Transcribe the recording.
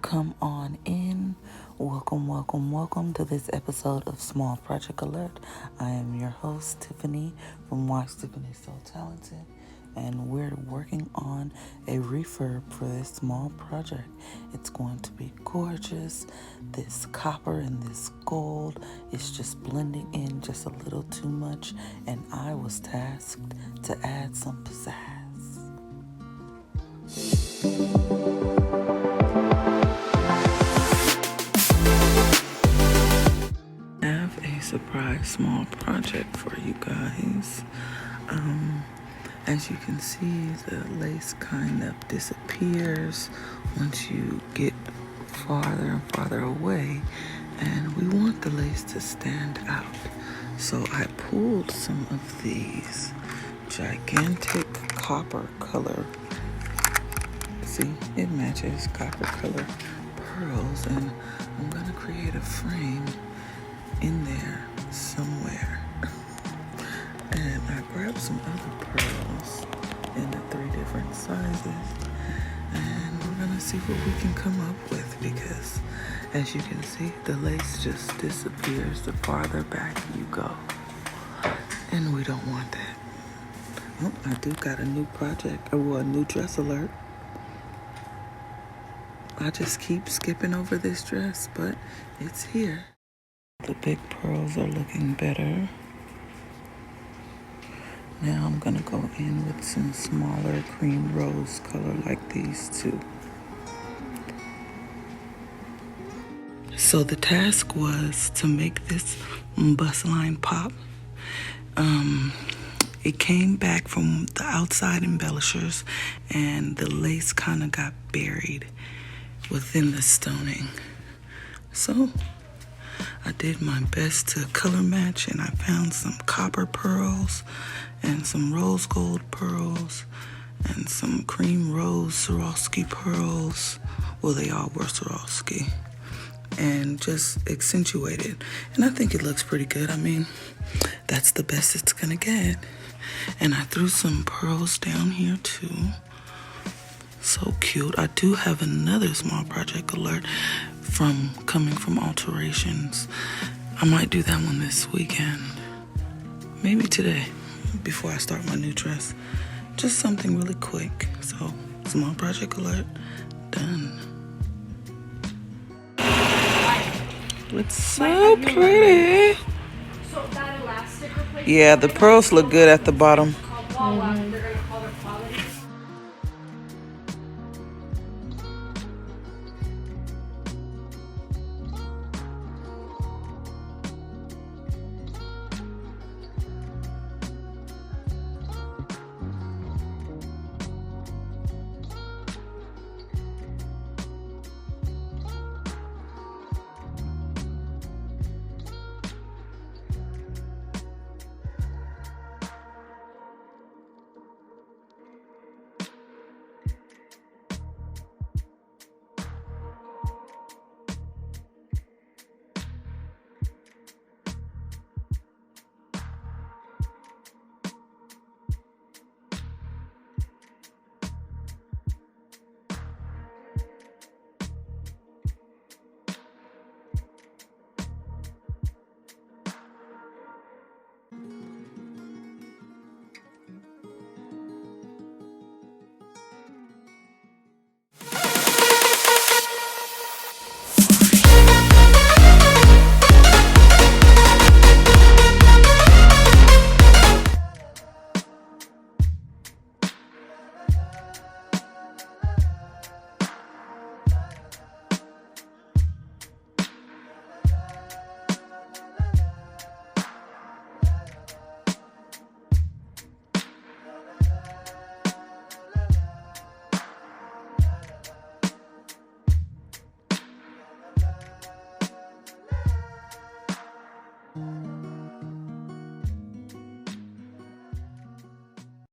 Come on in. Welcome, welcome, welcome to this episode of Small Project Alert. I am your host, Tiffany from Watch Tiffany So Talented, and we're working on a refurb for this small project. It's going to be gorgeous. This copper and this gold is just blending in just a little too much, and I was tasked to add some pizzazz. Surprise small project for you guys. As you can see, the lace kind of disappears once you get farther and farther away, and we want the lace to stand out. So I pulled some of these gigantic copper color, see, it matches copper color pearls, and I'm gonna create a frame in there somewhere. And I grabbed some other pearls in the 3 different sizes, and we're gonna see what we can come up with, because as you can see, the lace just disappears the farther back you go, and we don't want that. Oh, I do got a new project, or a new dress alert. I just keep skipping over this dress, but it's here. The big pearls are looking better. Now I'm gonna go in with some smaller cream rose color like these two. So the task was to make this bust line pop. It came back from the outside embellishers, and the lace kind of got buried within the stoning. So I did my best to color match, and I found some copper pearls and some rose gold pearls and some cream rose Swarovski pearls. Well, they all were Swarovski, and just accentuated. And I think it looks pretty good. I mean, that's the best it's gonna get. And I threw some pearls down here too. So cute. I do have another small project alert coming from alterations. I might do that one this weekend, maybe today, before I start my new dress. Just something really quick. So small project alert done. It's so pretty. Yeah, the pearls look good at the bottom.